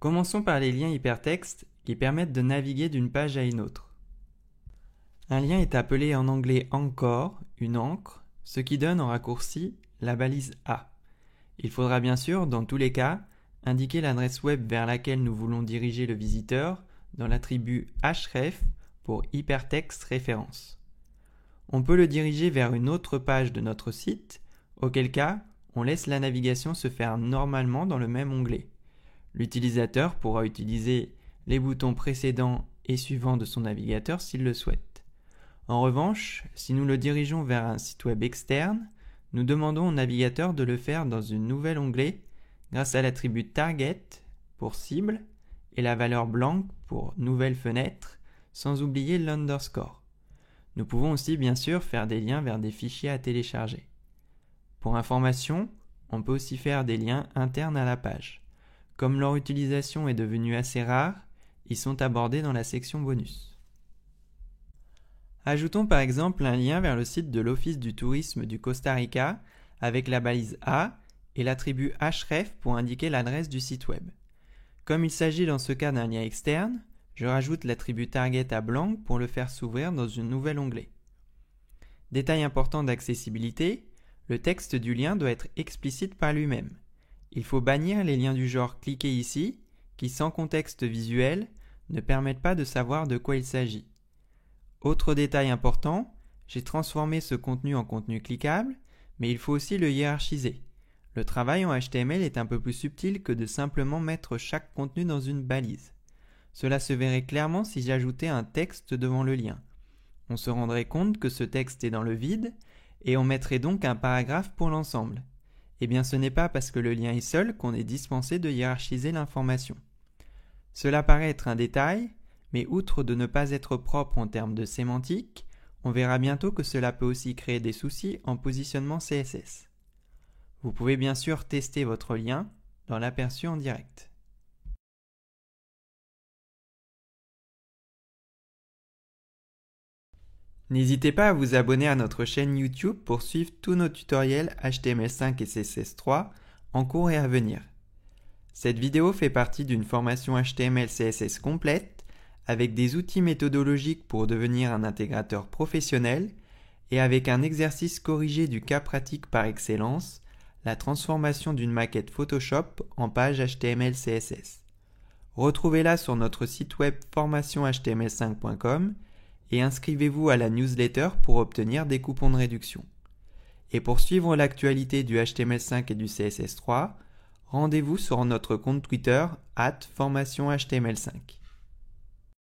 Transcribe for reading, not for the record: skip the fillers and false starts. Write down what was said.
Commençons par les liens hypertextes qui permettent de naviguer d'une page à une autre. Un lien est appelé en anglais anchor, une ancre, ce qui donne en raccourci la balise A. Il faudra bien sûr, dans tous les cas, indiquer l'adresse web vers laquelle nous voulons diriger le visiteur dans l'attribut href pour hypertexte référence. On peut le diriger vers une autre page de notre site, auquel cas, on laisse la navigation se faire normalement dans le même onglet. L'utilisateur pourra utiliser les boutons précédents et suivants de son navigateur s'il le souhaite. En revanche, si nous le dirigeons vers un site web externe, nous demandons au navigateur de le faire dans un nouvel onglet grâce à l'attribut target pour cible et la valeur blank pour nouvelle fenêtre, sans oublier l'underscore. Nous pouvons aussi bien sûr faire des liens vers des fichiers à télécharger. Pour information, on peut aussi faire des liens internes à la page. Comme leur utilisation est devenue assez rare, ils sont abordés dans la section bonus. Ajoutons par exemple un lien vers le site de l'Office du tourisme du Costa Rica avec la balise A et l'attribut href pour indiquer l'adresse du site web. Comme il s'agit dans ce cas d'un lien externe, je rajoute l'attribut target à blanc pour le faire s'ouvrir dans un nouvel onglet. Détail important d'accessibilité, le texte du lien doit être explicite par lui-même. Il faut bannir les liens du genre « cliquez ici » qui, sans contexte visuel, ne permettent pas de savoir de quoi il s'agit. Autre détail important, j'ai transformé ce contenu en contenu cliquable, mais il faut aussi le hiérarchiser. Le travail en HTML est un peu plus subtil que de simplement mettre chaque contenu dans une balise. Cela se verrait clairement si j'ajoutais un texte devant le lien. On se rendrait compte que ce texte est dans le vide, et on mettrait donc un paragraphe pour l'ensemble. Eh bien, ce n'est pas parce que le lien est seul qu'on est dispensé de hiérarchiser l'information. Cela paraît être un détail, mais outre de ne pas être propre en termes de sémantique, on verra bientôt que cela peut aussi créer des soucis en positionnement CSS. Vous pouvez bien sûr tester votre lien dans l'aperçu en direct. N'hésitez pas à vous abonner à notre chaîne YouTube pour suivre tous nos tutoriels HTML5 et CSS3 en cours et à venir. Cette vidéo fait partie d'une formation HTML-CSS complète avec des outils méthodologiques pour devenir un intégrateur professionnel et avec un exercice corrigé du cas pratique par excellence, la transformation d'une maquette Photoshop en page HTML-CSS. Retrouvez-la sur notre site web formationhtml5.com et inscrivez-vous à la newsletter pour obtenir des coupons de réduction. Et pour suivre l'actualité du HTML5 et du CSS3, rendez-vous sur notre compte Twitter @formationhtml5.